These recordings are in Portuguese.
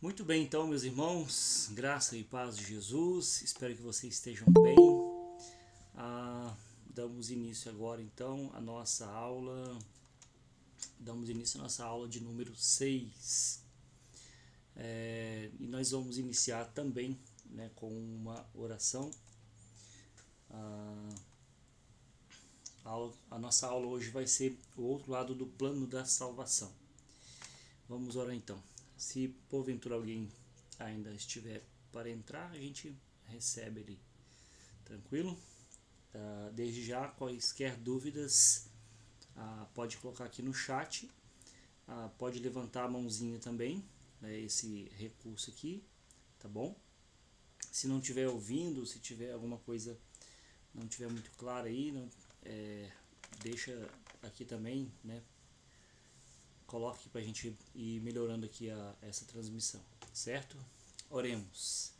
Muito bem, então, meus irmãos, graça e paz de Jesus, espero que vocês estejam bem. Damos início agora, então, à nossa aula, de número 6. E nós vamos iniciar também, né, com uma oração. A nossa aula hoje vai ser o outro lado do plano da salvação. Vamos orar então. Se porventura alguém ainda estiver para entrar, a gente recebe ele. Tranquilo? Desde já, quaisquer dúvidas, pode colocar aqui no chat. Pode levantar a mãozinha também, né, esse recurso aqui, tá bom? Se não estiver ouvindo, se tiver alguma coisa não estiver muito clara aí, deixa aqui também, né? Coloque para a gente ir melhorando aqui essa transmissão, certo? Oremos.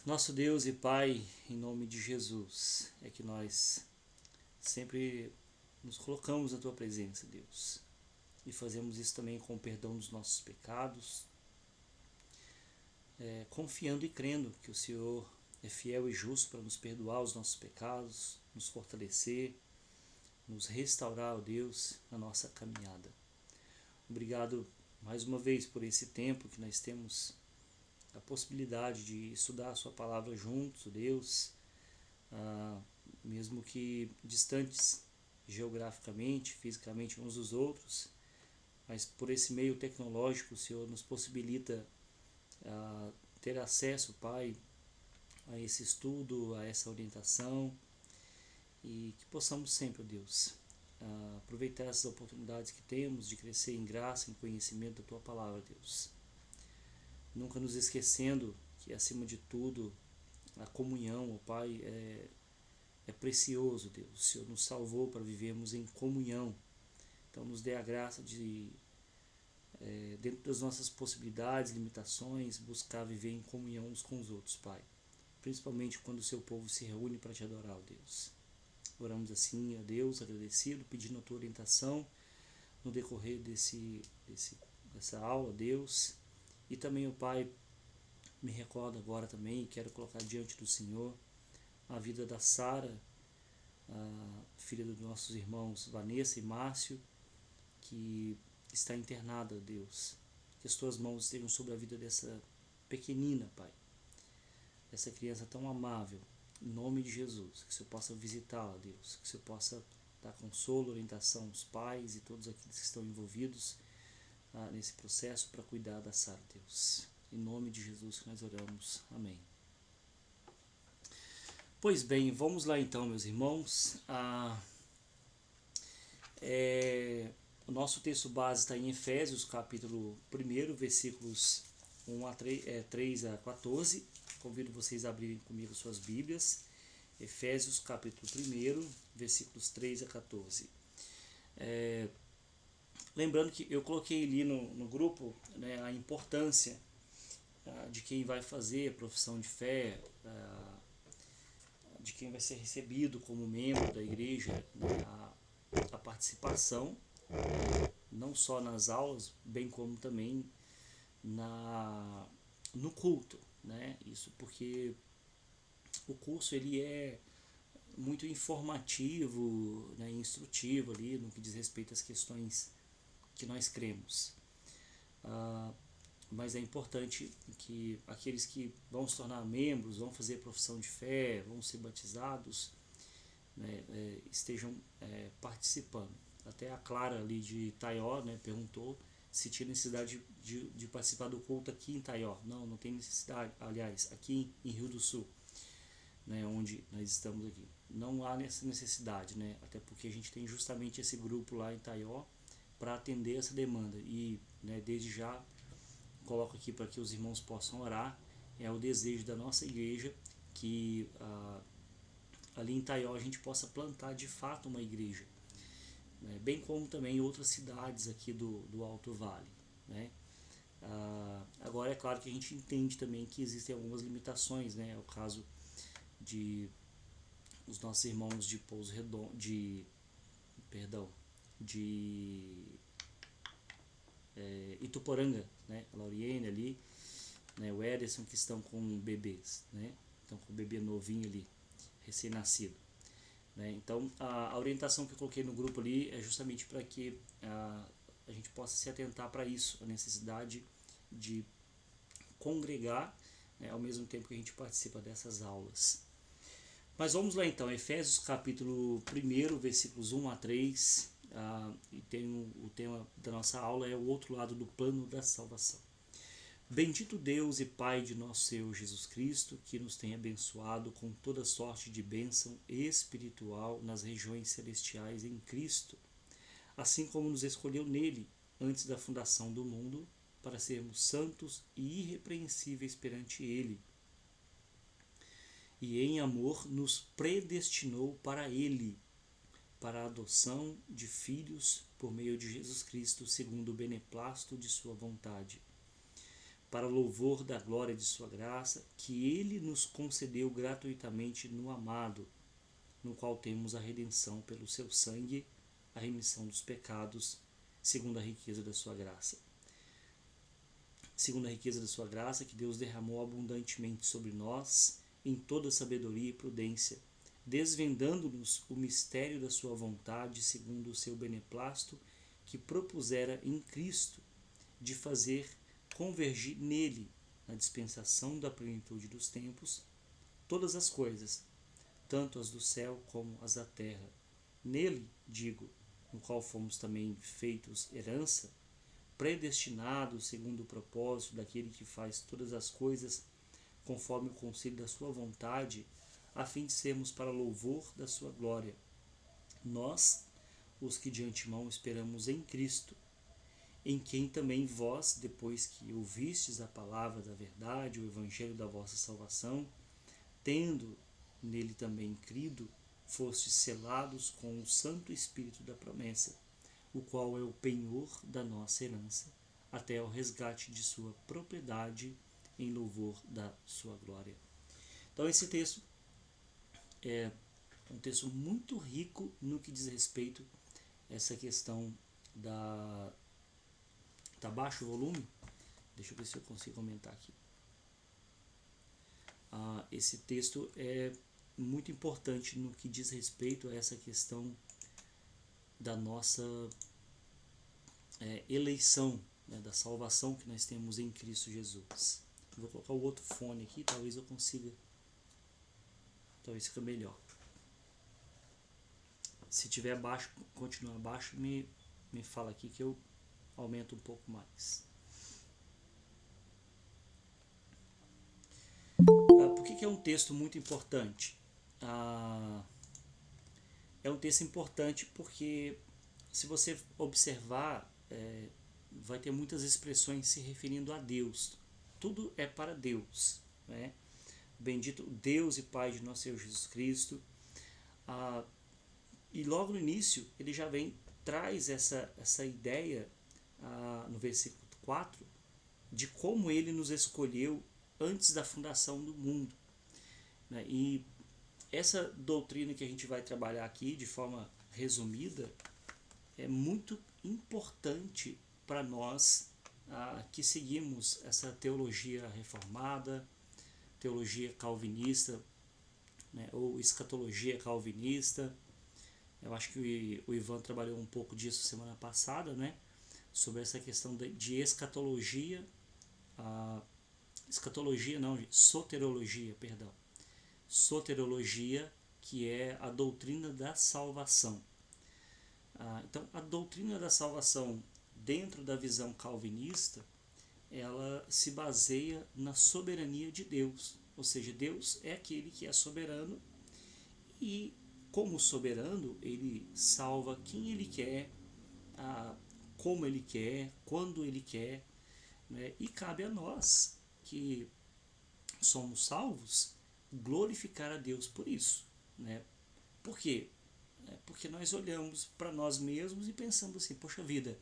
Nosso Deus e Pai, em nome de Jesus, é que nós sempre nos colocamos na Tua presença, Deus, e fazemos isso também com o perdão dos nossos pecados, confiando e crendo que o Senhor é fiel e justo para nos perdoar os nossos pecados, nos fortalecer, nos restaurar, ó Deus, na nossa caminhada. Obrigado mais uma vez por esse tempo que nós temos a possibilidade de estudar a Sua palavra juntos, ó Deus, mesmo que distantes geograficamente, fisicamente uns dos outros, mas por esse meio tecnológico o Senhor nos possibilita ter acesso, Pai, a esse estudo, a essa orientação, e que possamos sempre, ó Deus, aproveitar essas oportunidades que temos de crescer em graça, em conhecimento da Tua palavra, Deus. Nunca nos esquecendo que, acima de tudo, a comunhão, ó Pai, é precioso, Deus. O Senhor nos salvou para vivermos em comunhão. Então nos dê a graça de, dentro das nossas possibilidades, limitações, buscar viver em comunhão uns com os outros, Pai. Principalmente quando o Seu povo se reúne para Te adorar, ó Deus. Oramos assim a Deus, agradecido, pedindo a Tua orientação no decorrer dessa aula, Deus. E também, o Pai, me recordo agora também, e quero colocar diante do Senhor a vida da Sara, a filha dos nossos irmãos Vanessa e Márcio, que está internada, Deus. Que as Tuas mãos estejam sobre a vida dessa pequenina, Pai, dessa criança tão amável, em nome de Jesus. Que o Senhor possa visitá-la, Deus. Que o Senhor possa dar consolo, orientação aos pais e todos aqueles que estão envolvidos nesse processo para cuidar da Sara, Deus. Em nome de Jesus que nós oramos. Amém. Pois bem, vamos lá então, meus irmãos. O nosso texto base está em Efésios, capítulo 1, versículos 3 a 14. Convido vocês a abrirem comigo suas Bíblias. Efésios, capítulo 1, versículos 3 a 14. Lembrando que eu coloquei ali no grupo, né, a importância de quem vai fazer a profissão de fé, de quem vai ser recebido como membro da igreja, né, a participação, não só nas aulas, bem como também no culto, né? Isso porque o curso ele é muito informativo, né, instrutivo ali no que diz respeito às questões que nós cremos. Mas é importante que aqueles que vão se tornar membros, vão fazer profissão de fé, vão ser batizados, né, estejam participando. Até a Clara ali de Taió, né, perguntou se tinha necessidade de participar do culto aqui em Taió. Não, não tem necessidade. Aliás, aqui em Rio do Sul, né, onde nós estamos aqui, não há essa necessidade, né, até porque a gente tem justamente esse grupo lá em Taió para atender essa demanda. E, né, desde já coloco aqui para que os irmãos possam orar. É o desejo da nossa igreja que ali em Taió a gente possa plantar de fato uma igreja, né? Bem como também outras cidades aqui do Alto Vale, né? Agora é claro que a gente entende também que existem algumas limitações, né? É o caso de os nossos irmãos de Pouso Redondo, de Ituporanga, né? A Lauriene ali, né? O Ederson, que estão com bebês, né? Estão com o bebê novinho ali, recém-nascido. Né? Então, a orientação que eu coloquei no grupo ali é justamente para que a gente possa se atentar para isso, a necessidade de congregar, né, ao mesmo tempo que a gente participa dessas aulas. Mas vamos lá então, Efésios capítulo 1, versículos 1 a 3, e tem o tema da nossa aula é o outro lado do plano da salvação. Bendito Deus e Pai de nosso Senhor Jesus Cristo, que nos tem abençoado com toda sorte de bênção espiritual nas regiões celestiais em Cristo, assim como nos escolheu nele antes da fundação do mundo, para sermos santos e irrepreensíveis perante ele. E em amor nos predestinou para ele, para a adoção de filhos por meio de Jesus Cristo, segundo o beneplácito de sua vontade, para louvor da glória de sua graça, que ele nos concedeu gratuitamente no amado, no qual temos a redenção pelo seu sangue, a remissão dos pecados, segundo a riqueza da sua graça. Segundo a riqueza da sua graça, que Deus derramou abundantemente sobre nós, em toda sabedoria e prudência, desvendando-nos o mistério da sua vontade, segundo o seu beneplácito, que propusera em Cristo, de fazer convergir nele, na dispensação da plenitude dos tempos, todas as coisas, tanto as do céu como as da terra. Nele, digo, no qual fomos também feitos herança, predestinados segundo o propósito daquele que faz todas as coisas conforme o conselho da sua vontade, a fim de sermos para louvor da sua glória. Nós, os que de antemão esperamos em Cristo, em quem também vós, depois que ouvistes a palavra da verdade, o evangelho da vossa salvação, tendo nele também crido, fostes selados com o Santo Espírito da promessa, o qual é o penhor da nossa herança, até ao resgate de sua propriedade, em louvor da sua glória. Então esse texto é um texto muito rico no que diz respeito a essa questão da baixo volume. Deixa eu ver se eu consigo aumentar aqui. Esse texto é muito importante no que diz respeito a essa questão da nossa eleição, né, da salvação que nós temos em Cristo Jesus. Vou colocar o outro fone aqui, talvez eu consiga. Talvez fique melhor. Se tiver baixo, continuar baixo, me fala aqui que eu aumento um pouco mais. Por que é um texto muito importante? É um texto importante porque, se você observar, vai ter muitas expressões se referindo a Deus. Tudo é para Deus, né? Bendito Deus e Pai de nosso Senhor Jesus Cristo. E logo no início ele já traz essa ideia no versículo 4 de como ele nos escolheu antes da fundação do mundo, né? E essa doutrina que a gente vai trabalhar aqui de forma resumida é muito importante para nós que seguimos essa teologia reformada, teologia calvinista, né, ou escatologia calvinista. Eu acho que o Ivan trabalhou um pouco disso semana passada, né, sobre essa questão de escatologia, soterologia, perdão. Soterologia, que é a doutrina da salvação. Então, a doutrina da salvação, dentro da visão calvinista, ela se baseia na soberania de Deus. Ou seja, Deus é aquele que é soberano e, como soberano, ele salva quem ele quer, como ele quer, quando ele quer, né? E cabe a nós, que somos salvos, glorificar a Deus por isso, né? Por quê? Porque nós olhamos para nós mesmos e pensamos assim, poxa vida,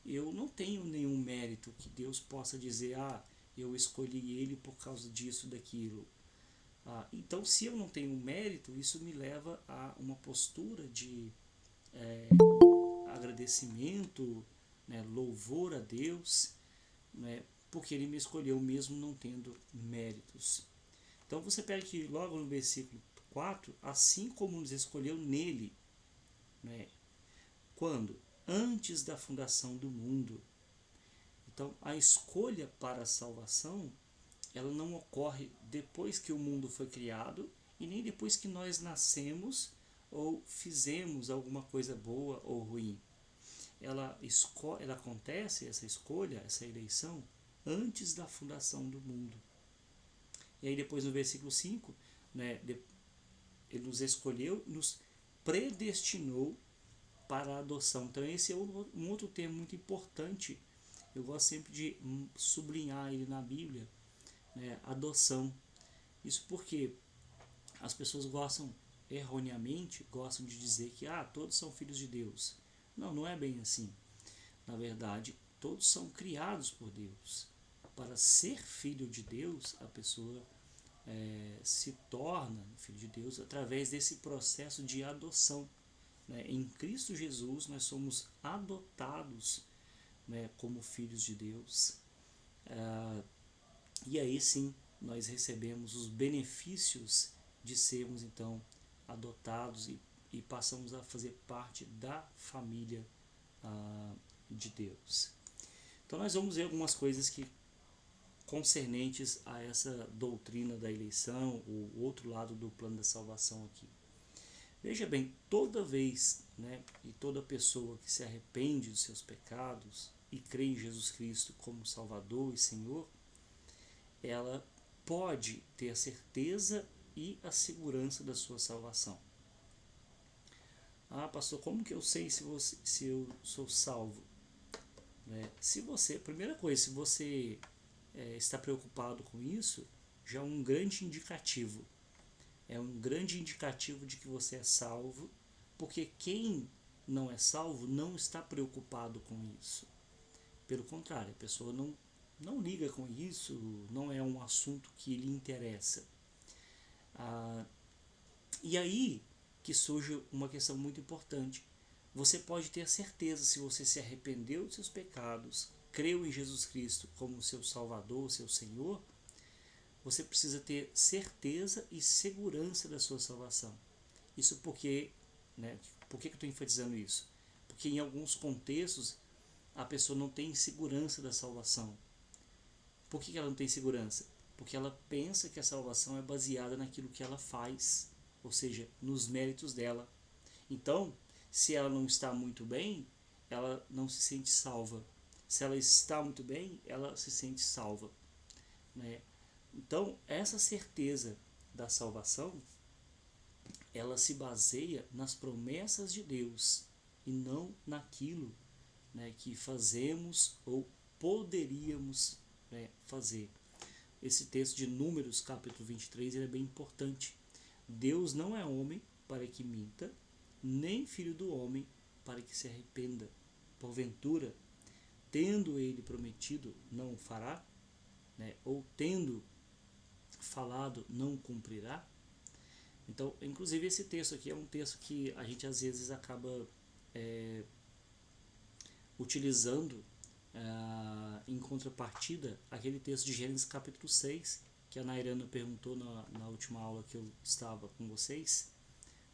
eu não tenho nenhum mérito que Deus possa dizer, eu escolhi ele por causa disso, daquilo. Então, se eu não tenho mérito, isso me leva a uma postura de agradecimento, né, louvor a Deus, né, porque ele me escolheu mesmo não tendo méritos. Então você pega aqui logo no versículo 4, assim como nos escolheu nele, né, quando? Antes da fundação do mundo. Então a escolha para a salvação, ela não ocorre depois que o mundo foi criado e nem depois que nós nascemos ou fizemos alguma coisa boa ou ruim. Ela acontece, essa escolha, essa eleição, antes da fundação do mundo. E aí depois no versículo 5, né, ele nos escolheu, nos predestinou para a adoção. Então esse é um outro termo muito importante. Eu gosto sempre de sublinhar ele na Bíblia, né, adoção. Isso porque as pessoas erroneamente, gostam de dizer que todos são filhos de Deus. Não, não é bem assim. Na verdade, todos são criados por Deus. Para ser filho de Deus, a pessoa se torna filho de Deus através desse processo de adoção. Né? Em Cristo Jesus, nós somos adotados, né, como filhos de Deus. E aí sim, nós recebemos os benefícios de sermos então adotados e passamos a fazer parte da família de Deus. Então nós vamos ver algumas coisas que concernentes a essa doutrina da eleição, o outro lado do plano da salvação aqui. Veja bem, toda vez, né, e toda pessoa que se arrepende dos seus pecados e crê em Jesus Cristo como Salvador e Senhor, ela pode ter a certeza e a segurança da sua salvação. Pastor, como que eu sei se eu sou salvo? Primeira coisa, se você está preocupado com isso, já é um grande indicativo. É um grande indicativo de que você é salvo, porque quem não é salvo não está preocupado com isso. Pelo contrário, a pessoa não liga com isso, não é um assunto que lhe interessa. E aí que surge uma questão muito importante. Você pode ter a certeza, se você se arrependeu dos seus pecados, creu em Jesus Cristo como seu Salvador, seu Senhor, você precisa ter certeza e segurança da sua salvação. Isso porque, né, por que eu estou enfatizando isso? Porque em alguns contextos a pessoa não tem segurança da salvação. Por que ela não tem segurança? Porque ela pensa que a salvação é baseada naquilo que ela faz, ou seja, nos méritos dela. Então, se ela não está muito bem, ela não se sente salva. Se ela está muito bem, ela se sente salva. Né? Então, essa certeza da salvação, ela se baseia nas promessas de Deus e não naquilo, né, que fazemos ou poderíamos, né, fazer. Esse texto de Números, capítulo 23, ele é bem importante. Deus não é homem para que minta, nem filho do homem para que se arrependa. Porventura, tendo ele prometido, não o fará? Né? Ou tendo falado, não cumprirá? Então, inclusive esse texto aqui é um texto que a gente às vezes acaba utilizando em contrapartida aquele texto de Gênesis capítulo 6, que a Nairana perguntou na última aula que eu estava com vocês,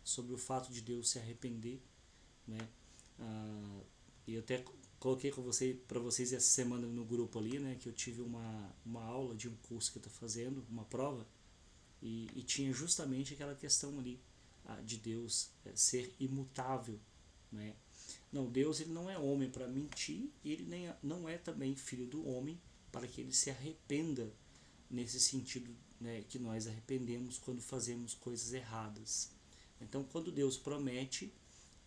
sobre o fato de Deus se arrepender, né? E eu até coloquei para vocês essa semana no grupo ali, né, que eu tive uma aula de um curso que eu estou fazendo, uma prova, e tinha justamente aquela questão ali de Deus ser imutável, né? Não, Deus ele não é homem para mentir, e ele não é também filho do homem para que ele se arrependa nesse sentido, né, que nós arrependemos quando fazemos coisas erradas. Então, quando Deus promete,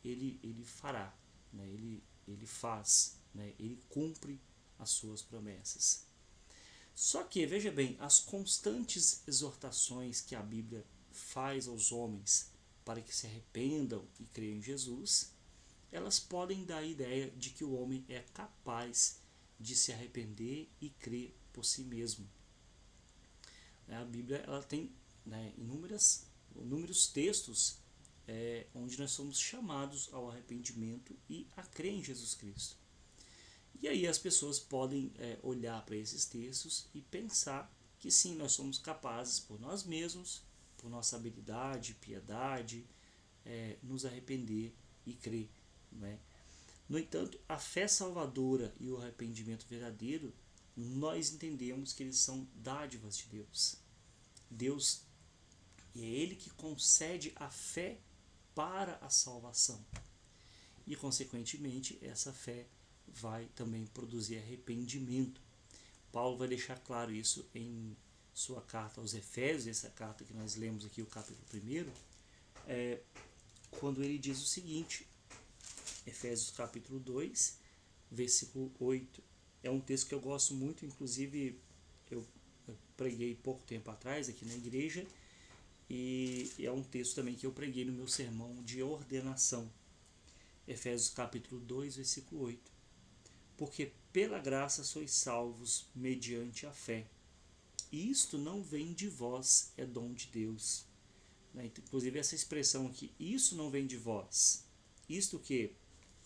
ele fará, né? Ele faz, né? Ele cumpre as suas promessas. Só que, veja bem, as constantes exortações que a Bíblia faz aos homens para que se arrependam e creiam em Jesus, elas podem dar a ideia de que o homem é capaz de se arrepender e crer por si mesmo. A Bíblia ela tem, né, inúmeros textos onde nós somos chamados ao arrependimento e a crer em Jesus Cristo. E aí as pessoas podem olhar para esses textos e pensar que sim, nós somos capazes por nós mesmos, por nossa habilidade, piedade, nos arrepender e crer. Né? No entanto, a fé salvadora e o arrependimento verdadeiro, nós entendemos que eles são dádivas de Deus. Deus, é Ele que concede a fé para a salvação. E, consequentemente, essa fé vai também produzir arrependimento. Paulo vai deixar claro isso em sua carta aos Efésios, essa carta que nós lemos aqui, o capítulo 1, quando ele diz o seguinte, Efésios capítulo 2, versículo 8. É um texto que eu gosto muito, inclusive eu preguei pouco tempo atrás aqui na igreja, e é um texto também que eu preguei no meu sermão de ordenação. Efésios capítulo 2, versículo 8. Porque pela graça sois salvos mediante a fé. E isto não vem de vós, é dom de Deus. Inclusive essa expressão aqui, isso não vem de vós. Isto que?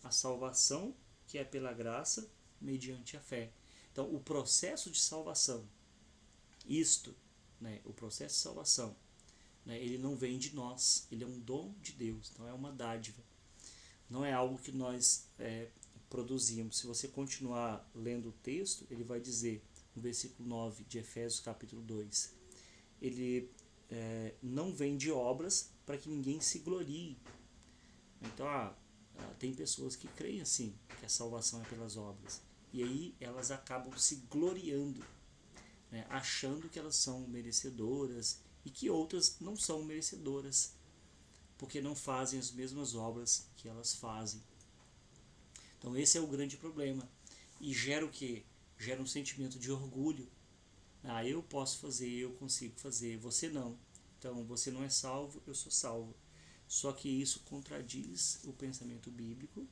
A salvação que é pela graça mediante a fé. Então o processo de salvação, o processo de salvação, ele não vem de nós, ele é um dom de Deus, então é uma dádiva. Não é algo que nós produzimos. Se você continuar lendo o texto, ele vai dizer, no versículo 9 de Efésios capítulo 2, ele não vem de obras para que ninguém se glorie. Então, tem pessoas que creem assim, que a salvação é pelas obras. E aí elas acabam se gloriando, achando que elas são merecedoras e que outras não são merecedoras, porque não fazem as mesmas obras que elas fazem. Então esse é o grande problema. E gera o quê? Gera um sentimento de orgulho. Eu posso fazer, eu consigo fazer, você não. Então você não é salvo, eu sou salvo. Só que isso contradiz o pensamento bíblico.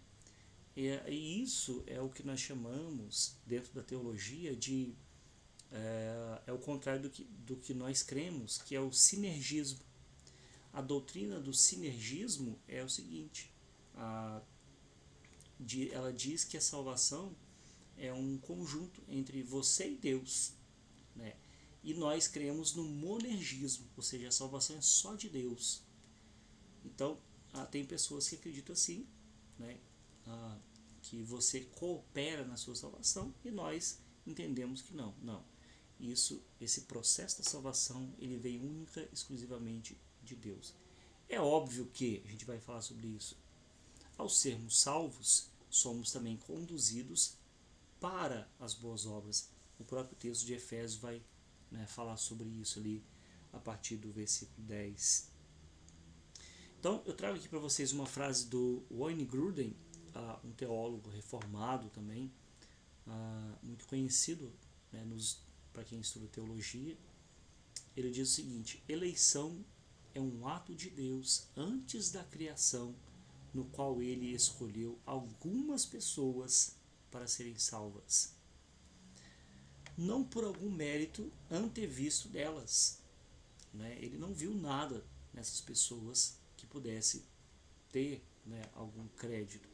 E isso é o que nós chamamos, dentro da teologia, de é o contrário do que nós cremos, que é o sinergismo. A doutrina do sinergismo é o seguinte, ela diz que a salvação é um conjunto entre você e Deus, né? E nós cremos no monergismo, ou seja, a salvação é só de Deus. Então, tem pessoas que acreditam assim, né? Que você coopera na sua salvação, e nós entendemos que não. Esse processo da salvação, ele vem única, exclusivamente de Deus. É óbvio que, a gente vai falar sobre isso, ao sermos salvos, somos também conduzidos para as boas obras. O próprio texto de Efésios vai falar sobre isso ali, a partir do versículo 10. Então, eu trago aqui para vocês uma frase do Wayne Grudem, um teólogo reformado também, muito conhecido, para quem estuda teologia. Ele diz o seguinte: eleição é um ato de Deus antes da criação, no qual ele escolheu algumas pessoas para serem salvas, não por algum mérito antevisto delas. Ele não viu nada nessas pessoas que pudesse ter algum crédito,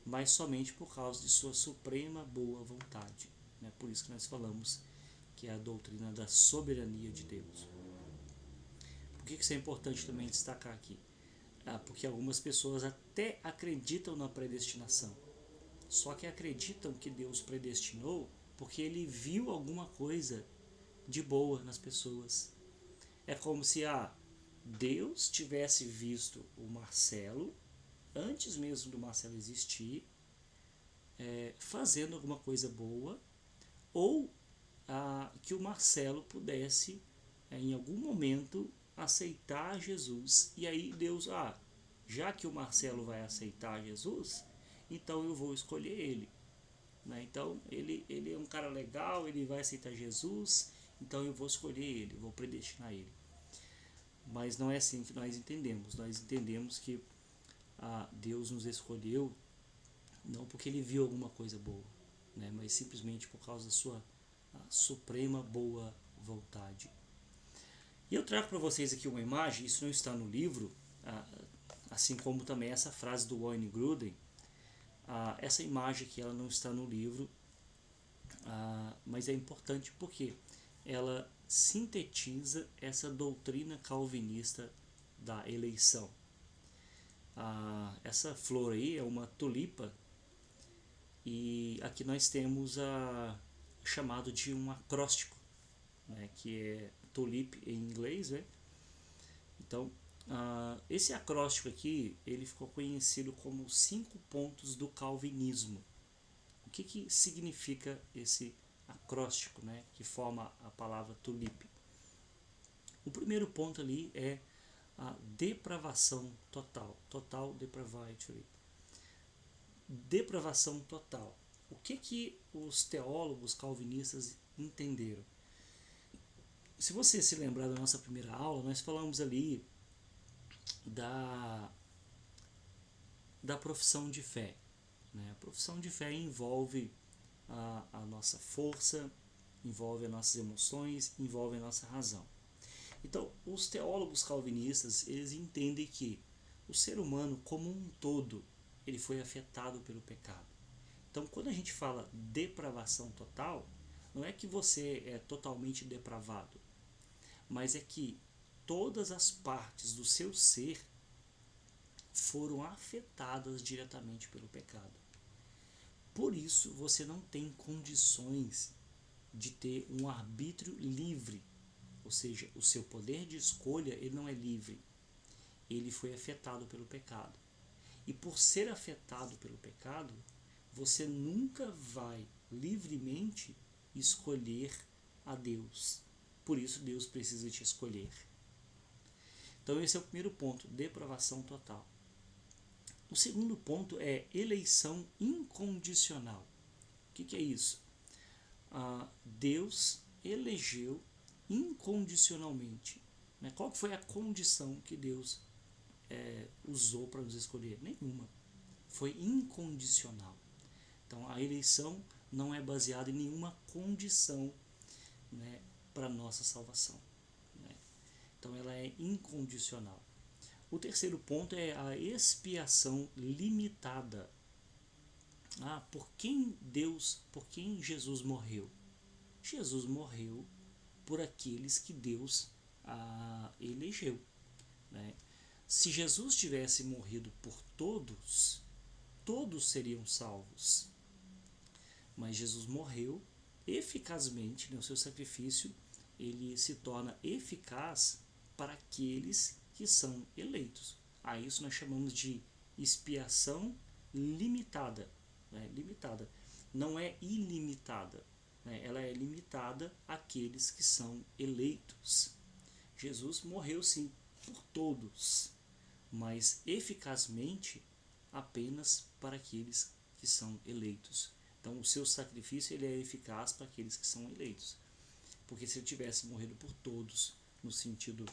mas somente por causa de sua suprema boa vontade. Por isso que nós falamos que é a doutrina da soberania de Deus. Por que isso é importante também destacar aqui? Porque algumas pessoas até acreditam na predestinação, só que acreditam que Deus predestinou porque ele viu alguma coisa de boa nas pessoas. É como se Deus tivesse visto o Marcelo, antes mesmo do Marcelo existir, fazendo alguma coisa boa, ou que o Marcelo pudesse, em algum momento, aceitar Jesus. E aí Deus, já que o Marcelo vai aceitar Jesus, então eu vou escolher ele. Então ele é um cara legal, ele vai aceitar Jesus, então eu vou escolher ele, vou predestinar ele. Mas não é assim que nós entendemos. Nós entendemos que Deus nos escolheu não porque ele viu alguma coisa boa, mas simplesmente por causa da sua suprema boa vontade. E eu trago para vocês aqui uma imagem, isso não está no livro, assim como também essa frase do Wayne Grudem, Essa imagem aqui ela não está no livro, mas é importante porque ela sintetiza essa doutrina calvinista da eleição. Essa flor aí é uma tulipa, e aqui nós temos chamado de um acróstico, né, que é tulip em inglês, né? Então, esse acróstico aqui, ele ficou conhecido como os 5 pontos do calvinismo. O que significa esse acróstico, né, que forma a palavra tulip? O primeiro ponto ali é a depravação total, total depravity, depravação total. O que os teólogos calvinistas entenderam? Se você se lembrar da nossa primeira aula, nós falamos ali da profissão de fé, né? A profissão de fé envolve a nossa força, envolve as nossas emoções, envolve a nossa razão. Então, os teólogos calvinistas, eles entendem que o ser humano como um todo, ele foi afetado pelo pecado. Então, quando a gente fala depravação total, não é que você é totalmente depravado, mas é que todas as partes do seu ser foram afetadas diretamente pelo pecado. Por isso, você não tem condições de ter um arbítrio livre, ou seja, o seu poder de escolha ele não é livre, ele foi afetado pelo pecado. E por ser afetado pelo pecado, você nunca vai livremente escolher a Deus. Por isso Deus precisa te escolher. Então esse é o primeiro ponto, depravação total. O segundo ponto é eleição incondicional. O que é isso? Deus elegeu incondicionalmente. Né? Qual foi a condição que Deus usou para nos escolher? Nenhuma. Foi incondicional. Então a eleição não é baseada em nenhuma condição, né, para nossa salvação, né? Então ela é incondicional. O terceiro ponto é a expiação limitada. Por quem Jesus morreu? Jesus morreu por aqueles que Deus elegeu, né? Se Jesus tivesse morrido por todos, todos seriam salvos. Mas Jesus morreu eficazmente, né? O seu sacrifício ele se torna eficaz para aqueles que são eleitos. A isso nós chamamos de expiação limitada, né? Limitada. Não é ilimitada, né? Ela é limitada àqueles que são eleitos. Jesus morreu sim por todos, mas eficazmente apenas para aqueles que são eleitos. Então o seu sacrifício ele é eficaz para aqueles que são eleitos. Porque se ele tivesse morrido por todos, no sentido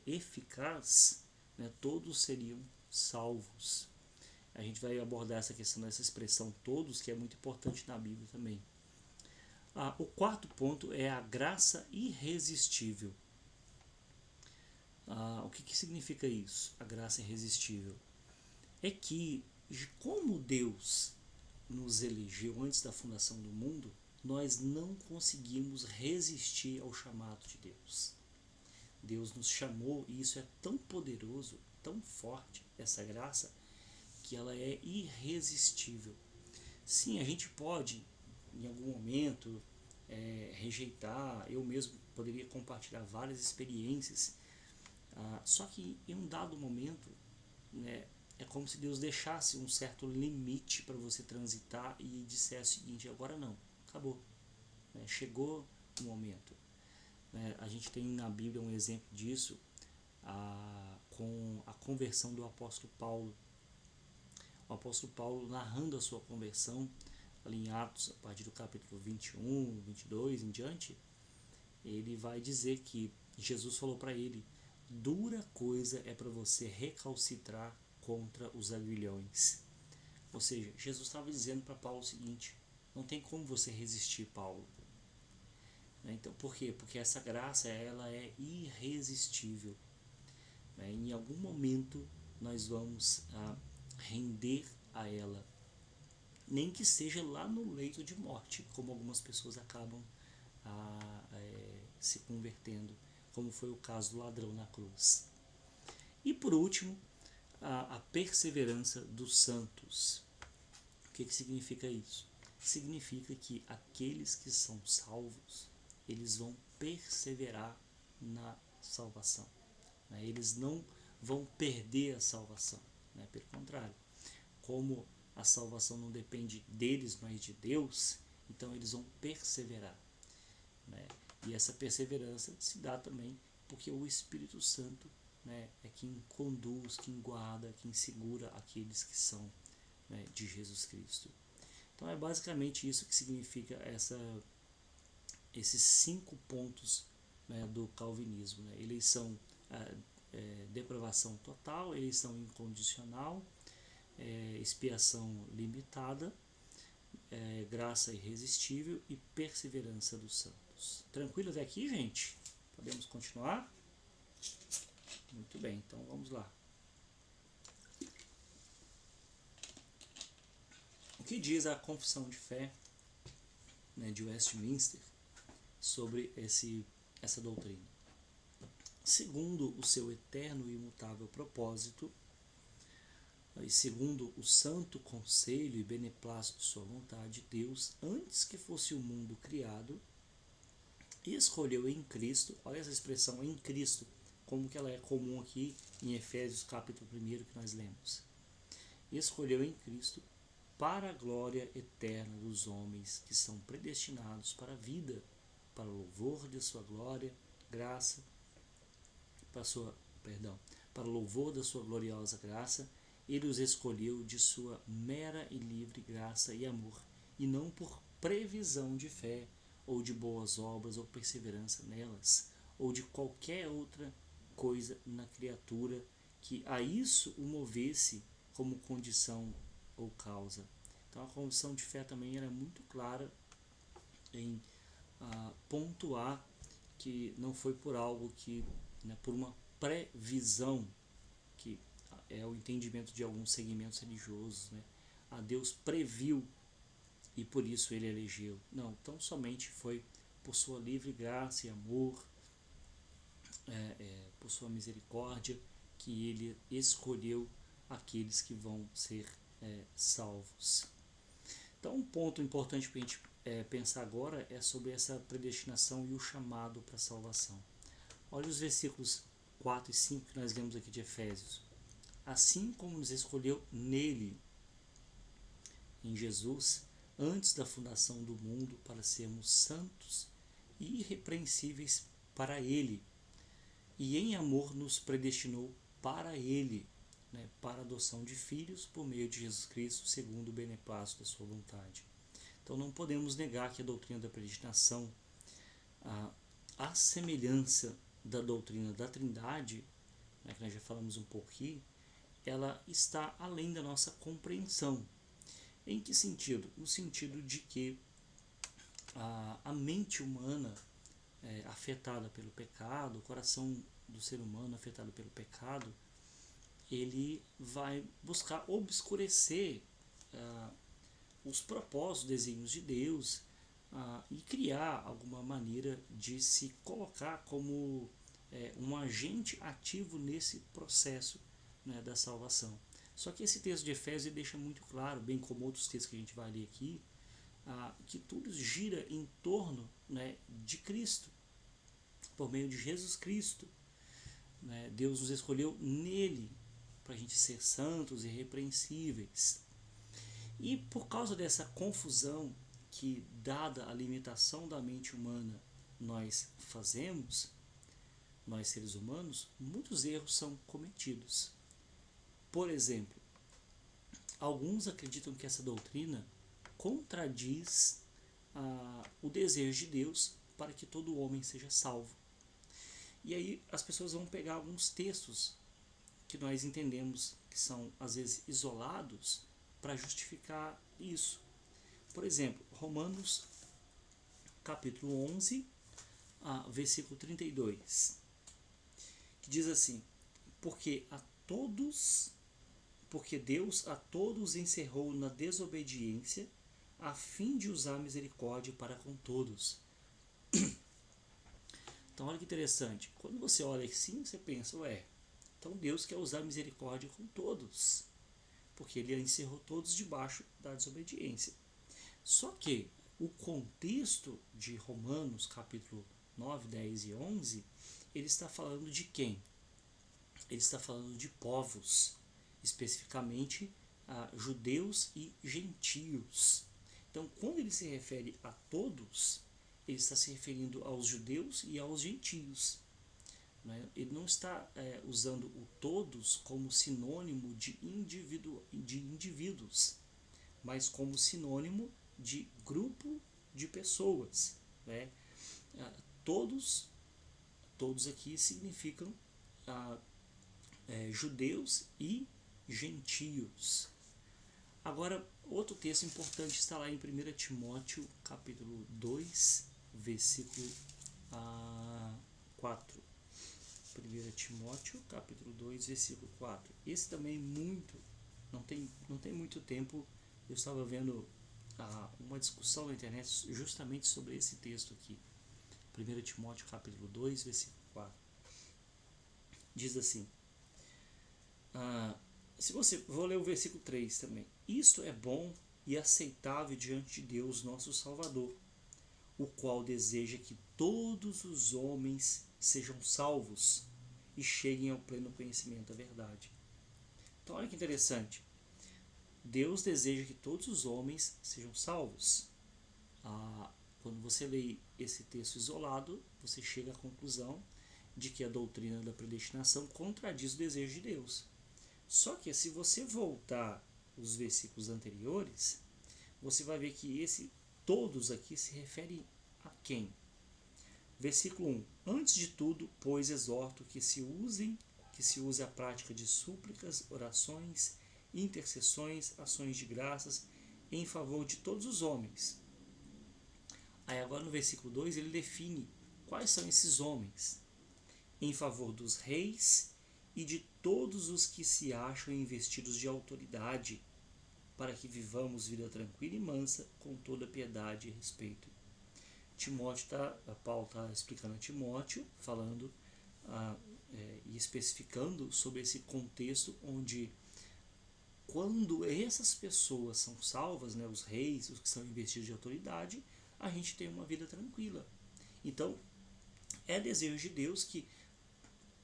eficaz, né, todos seriam salvos. A gente vai abordar essa questão dessa expressão todos, que é muito importante na Bíblia também. O quarto ponto é a graça irresistível. O que significa isso? A graça irresistível é que, como Deus nos elegeu antes da fundação do mundo, nós não conseguimos resistir ao chamado de Deus. Deus nos chamou e isso é tão poderoso, tão forte, essa graça, que ela é irresistível. Sim, a gente pode, em algum momento, rejeitar. Eu mesmo poderia compartilhar várias experiências, só que em um dado momento, né, é como se Deus deixasse um certo limite para você transitar e dissesse o seguinte: agora não, acabou, né, chegou o momento. A gente tem na Bíblia um exemplo disso, com a conversão do apóstolo Paulo. O apóstolo Paulo, narrando a sua conversão, ali em Atos, a partir do capítulo 21, 22 em diante, ele vai dizer que Jesus falou para ele: dura coisa é para você recalcitrar contra os aguilhões. Ou seja, Jesus estava dizendo para Paulo o seguinte: não tem como você resistir, Paulo. Então, por quê? Porque essa graça ela é irresistível. Em algum momento nós vamos render a ela. nem que seja lá no leito de morte, como algumas pessoas acabam se convertendo, como foi o caso do ladrão na cruz. E por último, a perseverança dos santos. O que significa isso? Significa que aqueles que são salvos, eles vão perseverar na salvação. Né? Eles não vão perder a salvação. Né? Pelo contrário, como a salvação não depende deles, mas de Deus, então eles vão perseverar. Né? E essa perseverança se dá também porque o Espírito Santo, né, é quem conduz, quem guarda, quem segura aqueles que são, né, de Jesus Cristo. Então é basicamente isso que significa esses 5 pontos, né, do calvinismo. Né? Eleição, depravação total, eleição incondicional, expiação limitada, graça irresistível e perseverança dos santos. Tranquilo até aqui, gente? Podemos continuar? Muito bem, então vamos lá. O que diz a Confissão de Fé, né, de Westminster sobre essa doutrina? Segundo o seu eterno e imutável propósito, e segundo o santo conselho e beneplácito de sua vontade, Deus, antes que fosse o mundo criado, escolheu em Cristo, olha essa expressão, em Cristo, como que ela é comum aqui em Efésios capítulo 1 que nós lemos. Escolheu em Cristo para a glória eterna dos homens que são predestinados para a vida, para o louvor de sua glória, graça, para o louvor da sua gloriosa graça. Ele os escolheu de sua mera e livre graça e amor, e não por previsão de fé, ou de boas obras, ou perseverança nelas, ou de qualquer outra coisa na criatura que a isso o movesse como condição ou causa. Então a confissão de fé também era muito clara em pontuar que não foi por algo que, né, por uma previsão, que é o entendimento de alguns segmentos religiosos, né? A Deus previu e por isso ele elegeu. Não, tão somente foi por sua livre graça e amor, por sua misericórdia, que ele escolheu aqueles que vão ser salvos. Então, um ponto importante para a gente pensar agora é sobre essa predestinação e o chamado para a salvação. Olha os versículos 4 e 5 que nós lemos aqui de Efésios. Assim como nos escolheu nele, em Jesus, antes da fundação do mundo, para sermos santos e irrepreensíveis para ele, e em amor nos predestinou para ele, né, para a adoção de filhos por meio de Jesus Cristo, segundo o beneplácito da sua vontade. Então não podemos negar que a doutrina da predestinação, a semelhança da doutrina da Trindade, né, que nós já falamos um pouco aqui, ela está além da nossa compreensão. Em que sentido? No sentido de que a mente humana afetada pelo pecado, o coração do ser humano afetado pelo pecado, ele vai buscar obscurecer os propósitos, desígnios de Deus, e criar alguma maneira de se colocar como um agente ativo nesse processo, né, da salvação. Só que esse texto de Efésios deixa muito claro, bem como outros textos que a gente vai ler aqui, que tudo gira em torno, né, de Cristo, por meio de Jesus Cristo. Né? Deus nos escolheu nele para a gente ser santos e irrepreensíveis. E por causa dessa confusão que, dada a limitação da mente humana, nós fazemos, nós seres humanos, muitos erros são cometidos. Por exemplo, alguns acreditam que essa doutrina contradiz o desejo de Deus para que todo homem seja salvo. E aí as pessoas vão pegar alguns textos que nós entendemos que são às vezes isolados para justificar isso. Por exemplo, Romanos capítulo 11, versículo 32, que diz assim: porque porque Deus a todos encerrou na desobediência, a fim de usar misericórdia para com todos. Então olha que interessante, quando você olha assim, você pensa, então Deus quer usar misericórdia com todos, porque ele encerrou todos debaixo da desobediência. Só que o contexto de Romanos, capítulo 9, 10 e 11, ele está falando de quem? Ele está falando de povos, especificamente judeus e gentios. Então, quando ele se refere a todos, ele está se referindo aos judeus e aos gentios. Né? Ele não está usando o todos como sinônimo de indivíduos, mas como sinônimo de grupo de pessoas. Né? Todos aqui significam judeus e gentios. Agora, outro texto importante está lá em 1 Timóteo, capítulo 2, versículo 4. 1 Timóteo, capítulo 2, versículo 4. Esse também não tem muito tempo, eu estava vendo uma discussão na internet justamente sobre esse texto aqui. 1 Timóteo, capítulo 2, versículo 4. Diz assim, vou ler o versículo 3 também. Isto é bom e aceitável diante de Deus, nosso Salvador, o qual deseja que todos os homens sejam salvos e cheguem ao pleno conhecimento da verdade. Então olha que interessante. Deus deseja que todos os homens sejam salvos. Quando você lê esse texto isolado, você chega à conclusão de que a doutrina da predestinação contradiz o desejo de Deus. Só que se você voltar os versículos anteriores, você vai ver que todos aqui se refere a quem? Versículo 1. Antes de tudo, pois exorto que se use a prática de súplicas, orações, intercessões, ações de graças em favor de todos os homens. Aí agora no versículo 2 ele define quais são esses homens. Em favor dos reis e de todos os que se acham investidos de autoridade, para que vivamos vida tranquila e mansa, com toda piedade e respeito. Paulo está explicando a Timóteo, falando e especificando sobre esse contexto onde, quando essas pessoas são salvas, né, os reis, os que são investidos de autoridade, a gente tem uma vida tranquila. Então, é desejo de Deus que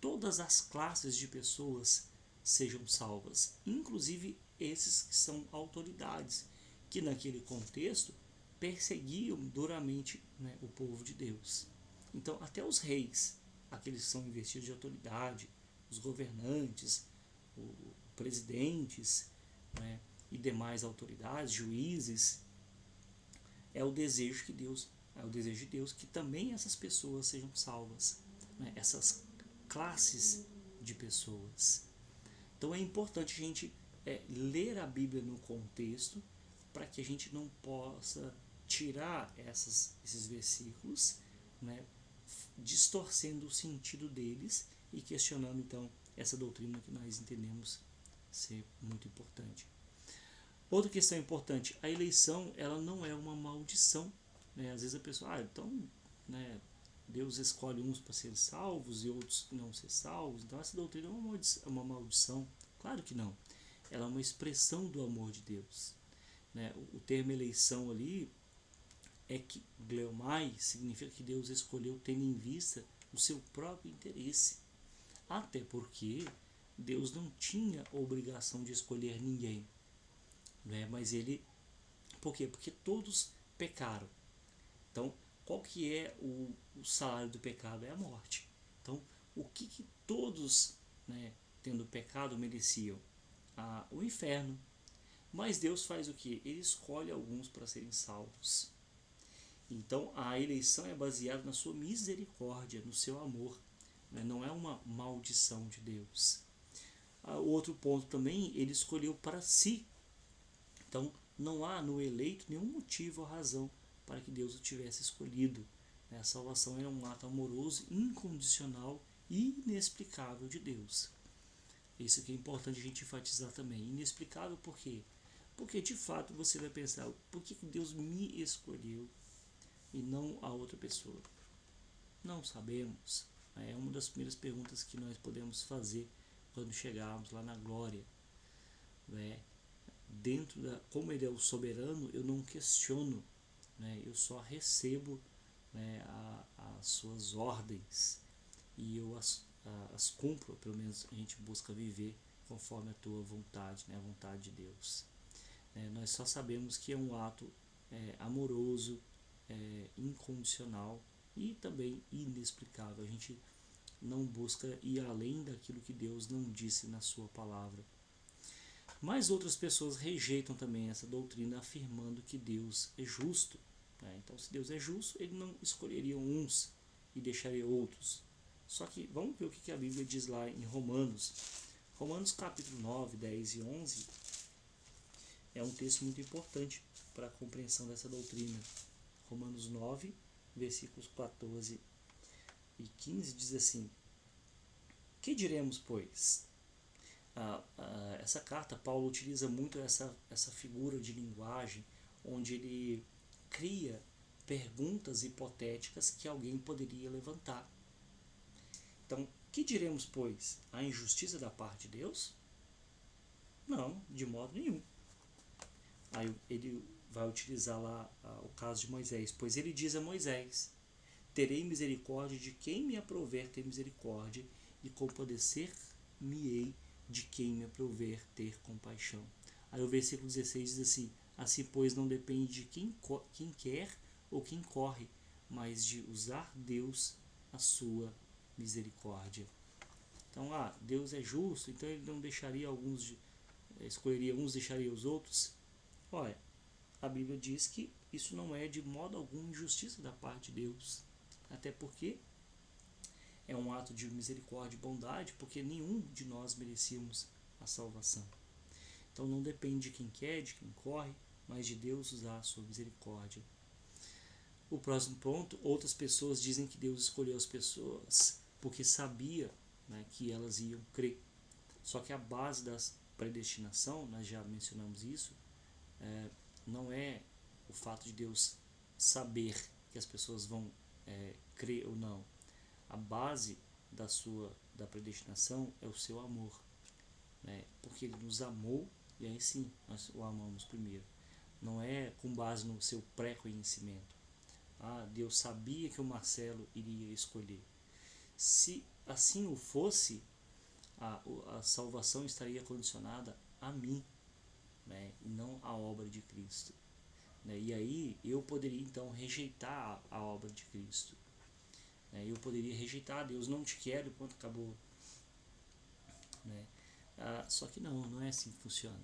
todas as classes de pessoas sejam salvas, inclusive esses que são autoridades, que naquele contexto perseguiam duramente, né, o povo de Deus. Então, até os reis, aqueles que são investidos de autoridade, os governantes, os presidentes, né, e demais autoridades, juízes, é o desejo de Deus que também essas pessoas sejam salvas, né, essas classes de pessoas. Então é importante a gente ler a Bíblia no contexto, para que a gente não possa tirar esses versículos, né, distorcendo o sentido deles e questionando então essa doutrina que nós entendemos ser muito importante. Outra questão importante, a eleição ela não é uma maldição. Né? Às vezes a pessoa, então, né, Deus escolhe uns para serem salvos e outros não ser salvos, então essa doutrina é uma maldição. Claro que não. Ela é uma expressão do amor de Deus. Né? O termo eleição ali é que gleomai significa que Deus escolheu tendo em vista o seu próprio interesse. Até porque Deus não tinha obrigação de escolher ninguém. Né? Mas ele... Por quê? Porque todos pecaram. Então, qual que é o salário do pecado? É a morte. Então, o que todos, né, tendo pecado, mereciam? O inferno. Mas Deus faz o que? Ele escolhe alguns para serem salvos. Então, a eleição é baseada na sua misericórdia, no seu amor. Né? Não é uma maldição de Deus. Outro ponto também, ele escolheu para si. Então, não há no eleito nenhum motivo ou razão para que Deus o tivesse escolhido. A salvação é um ato amoroso, incondicional e inexplicável de Deus. Isso que é importante a gente enfatizar também. Inexplicável por quê? Porque de fato você vai pensar, por que Deus me escolheu e não a outra pessoa? Não sabemos. É uma das primeiras perguntas que nós podemos fazer quando chegarmos lá na glória. Né? Dentro da, como ele é o soberano, eu não questiono, né? Eu só recebo, né, as suas ordens e eu as cumpro, pelo menos a gente busca viver conforme a tua vontade, né, a vontade de Deus. Nós só sabemos que é um ato amoroso, incondicional e também inexplicável. A gente não busca ir além daquilo que Deus não disse na sua palavra. Mas outras pessoas rejeitam também essa doutrina, afirmando que Deus é justo. Né? Então, se Deus é justo, ele não escolheria uns e deixaria outros. Só que vamos ver o que a Bíblia diz lá em Romanos. Romanos capítulo 9, 10 e 11 é um texto muito importante para a compreensão dessa doutrina. Romanos 9, versículos 14 e 15 diz assim: que diremos, pois? Essa carta, Paulo utiliza muito essa figura de linguagem, onde ele cria perguntas hipotéticas que alguém poderia levantar. Então, que diremos, pois? A injustiça da parte de Deus? Não, de modo nenhum. Aí ele vai utilizar lá o caso de Moisés, pois ele diz a Moisés: terei misericórdia de quem me aprover ter misericórdia, e compadecer-me-ei de quem me aprover ter compaixão. Aí o versículo 16 diz assim: assim pois não depende de quem quer ou quem corre, mas de usar Deus a sua misericórdia. Então, Deus é justo, então ele não deixaria alguns, escolheria uns, deixaria os outros. Olha, a Bíblia diz que isso não é de modo algum injustiça da parte de Deus. Até porque é um ato de misericórdia e bondade, porque nenhum de nós merecíamos a salvação. Então não depende de quem quer, de quem corre, mas de Deus usar a sua misericórdia. O próximo ponto, outras pessoas dizem que Deus escolheu as pessoas porque sabia, né, que elas iam crer. Só que a base da predestinação, nós já mencionamos isso, não é o fato de Deus saber que as pessoas vão crer ou não. A base da predestinação é o seu amor, né? Porque ele nos amou e aí sim nós o amamos primeiro. Não é com base no seu pré-conhecimento. Deus sabia que o Marcelo iria escolher. Se assim o fosse, a salvação estaria condicionada a mim, né? E não à obra de Cristo. Né? E aí eu poderia então rejeitar a obra de Cristo. Eu poderia rejeitar: Deus, não te quero, e pronto, acabou. Né? Só que não é assim que funciona.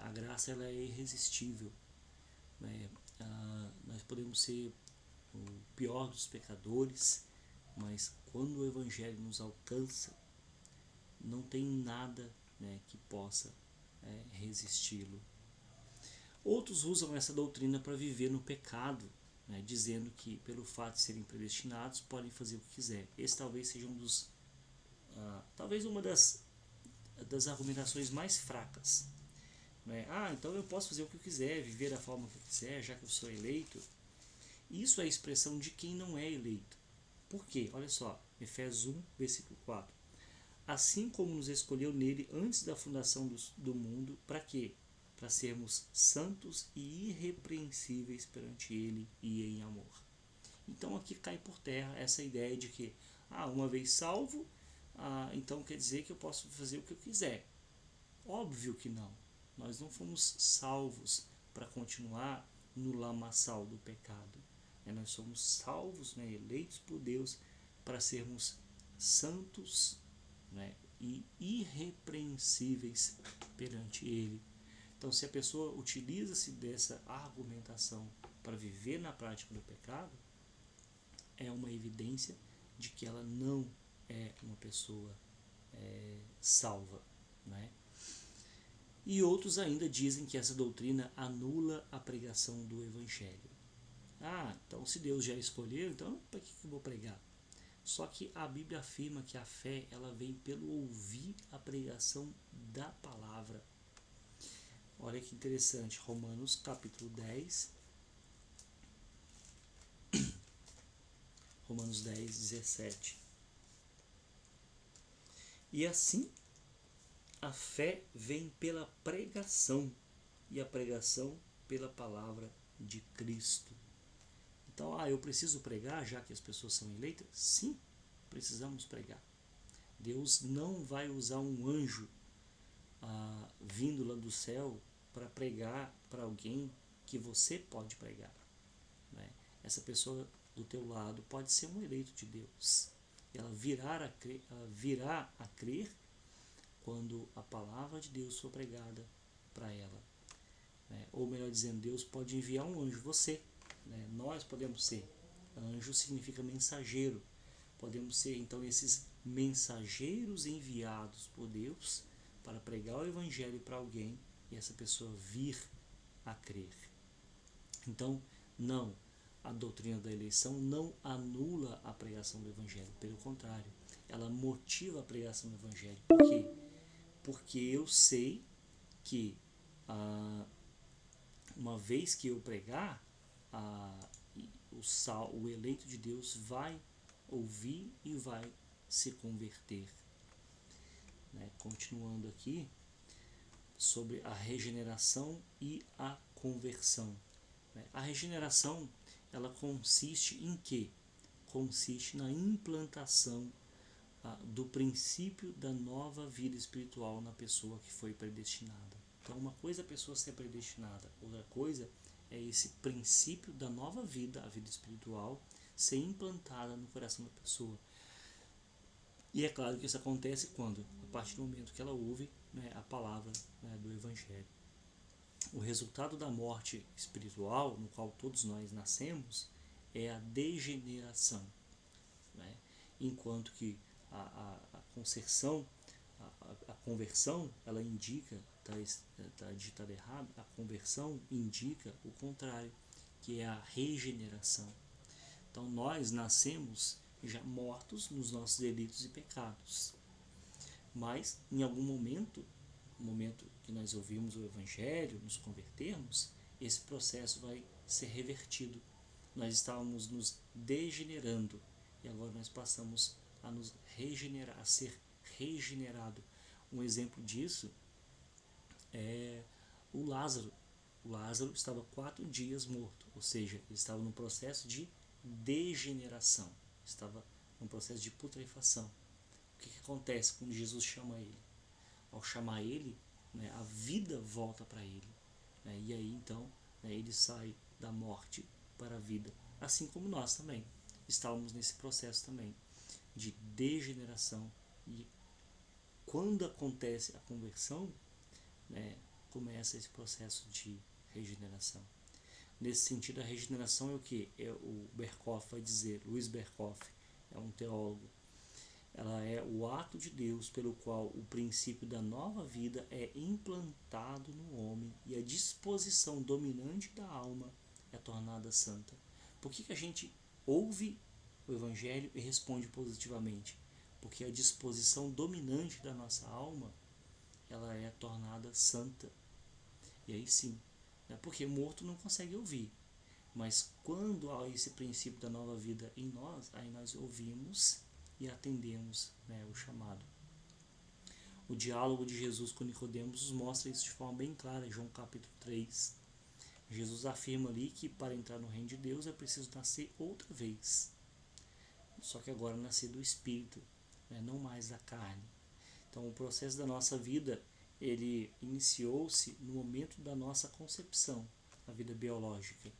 A graça ela é irresistível. Né? Nós podemos ser o pior dos pecadores, mas quando o Evangelho nos alcança, não tem nada, né, que possa resisti-lo. Outros usam essa doutrina para viver no pecado, né, dizendo que pelo fato de serem predestinados podem fazer o que quiser. Esse talvez seja talvez uma das argumentações mais fracas. Né? Então eu posso fazer o que eu quiser, viver da forma que eu quiser, já que eu sou eleito. Isso é a expressão de quem não é eleito. Por quê? Olha só, Efésios 1, versículo 4. Assim como nos escolheu nele antes da fundação do mundo, para quê? Para sermos santos e irrepreensíveis perante ele e em amor. Então aqui cai por terra essa ideia de que, uma vez salvo, então quer dizer que eu posso fazer o que eu quiser. Óbvio que não. Nós não fomos salvos para continuar no lamaçal do pecado. Nós somos salvos, né, eleitos por Deus para sermos santos, né, e irrepreensíveis perante Ele. Então, se a pessoa utiliza-se dessa argumentação para viver na prática do pecado, é uma evidência de que ela não é uma pessoa salva. Né? E outros ainda dizem que essa doutrina anula a pregação do Evangelho. Então se Deus já escolheu, então para que eu vou pregar? Só que a Bíblia afirma que a fé ela vem pelo ouvir a pregação da palavra. Olha que interessante, Romanos capítulo 10, Romanos 10, 17. E assim, a fé vem pela pregação, e a pregação pela palavra de Cristo. Então, eu preciso pregar já que as pessoas são eleitas? Sim, precisamos pregar. Deus não vai usar um anjo vindo lá do céu para pregar para alguém que você pode pregar. Né? Essa pessoa do teu lado pode ser um eleito de Deus. Ela virá a crer quando a palavra de Deus for pregada para ela. Né? Ou melhor dizendo, Deus pode enviar um anjo, você. Né? Nós podemos ser. Anjo significa mensageiro. Podemos ser então esses mensageiros enviados por Deus para pregar o evangelho para alguém e essa pessoa vir a crer. Então, não, a doutrina da eleição não anula a pregação do evangelho, pelo contrário, ela motiva a pregação do evangelho. Por quê? Porque eu sei que uma vez que eu pregar, o eleito de Deus vai ouvir e vai se converter. Né? Continuando aqui, sobre a regeneração e a conversão. Né? A regeneração, ela consiste em quê? Consiste na implantação do princípio da nova vida espiritual na pessoa que foi predestinada. Então, uma coisa é a pessoa ser predestinada, outra coisa é esse princípio da nova vida, a vida espiritual, ser implantada no coração da pessoa. E é claro que isso acontece quando? A partir do momento que ela ouve, né, a palavra, né, do Evangelho. O resultado da morte espiritual, no qual todos nós nascemos, é a degeneração. Né? Enquanto que a conversão, ela indica, está digitado errado, a conversão indica o contrário, que é a regeneração. Então nós nascemos já mortos nos nossos delitos e pecados. Mas em algum momento, no momento que nós ouvimos o Evangelho, nos convertermos, esse processo vai ser revertido. Nós estávamos nos degenerando e agora nós passamos a nos regenerar, a ser regenerado. Um exemplo disso é o Lázaro. O Lázaro estava 4 dias morto, ou seja, ele estava num processo de degeneração, estava num processo de putrefação. O que acontece quando Jesus chama ele? Ao chamar ele, né, a vida volta para ele. Né, e aí então, né, ele sai da morte para a vida. Assim como nós também estávamos nesse processo também de degeneração. E quando acontece a conversão, né, começa esse processo de regeneração. Nesse sentido, a regeneração é o que? O Berkhof vai dizer, Luiz Berkhof, é um teólogo. Ela é o ato de Deus pelo qual o princípio da nova vida é implantado no homem e a disposição dominante da alma é tornada santa. Por que a gente ouve o Evangelho e responde positivamente? Porque a disposição dominante da nossa alma, ela é tornada santa. E aí sim, né? Porque morto não consegue ouvir. Mas quando há esse princípio da nova vida em nós, aí nós ouvimos e atendemos, né, o chamado. O diálogo de Jesus com Nicodemos nos mostra isso de forma bem clara, em João capítulo 3. Jesus afirma ali que para entrar no reino de Deus é preciso nascer outra vez. Só que agora nascer do Espírito, né, não mais da carne. Então o processo da nossa vida, ele iniciou-se no momento da nossa concepção, a vida biológica.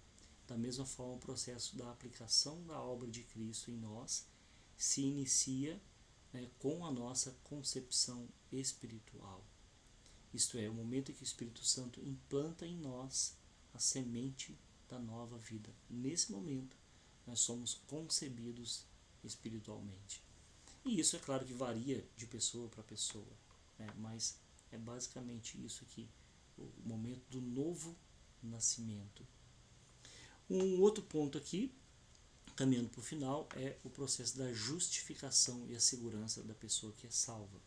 Da mesma forma, o processo da aplicação da obra de Cristo em nós se inicia, né, com a nossa concepção espiritual. Isto é, o momento em que o Espírito Santo implanta em nós a semente da nova vida. Nesse momento, nós somos concebidos espiritualmente. E isso é claro que varia de pessoa para pessoa, né, mas é basicamente isso aqui, o momento do novo nascimento. Um outro ponto aqui caminhando para o final, é o processo da justificação e a segurança da pessoa que é salva.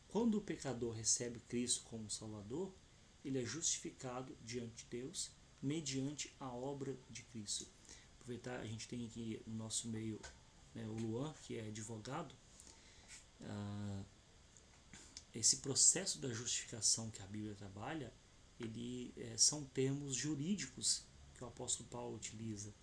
Quando o pecador recebe Cristo como Salvador, ele é justificado diante de Deus mediante a obra de Cristo. Aproveitar, a gente tem aqui no nosso meio, né, o Luan, que é advogado. Esse processo da justificação que a Bíblia trabalha, são termos jurídicos que o apóstolo Paulo utiliza.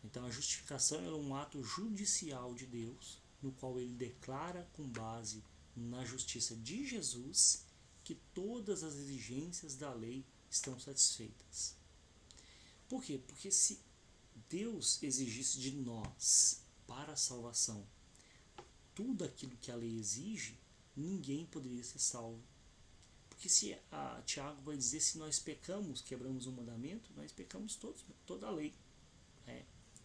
Então a justificação é um ato judicial de Deus, no qual ele declara com base na justiça de Jesus que todas as exigências da lei estão satisfeitas. Por quê? Porque se Deus exigisse de nós para a salvação tudo aquilo que a lei exige, ninguém poderia ser salvo. Porque se Tiago vai dizer, se nós pecamos, quebramos um mandamento, nós pecamos toda a lei.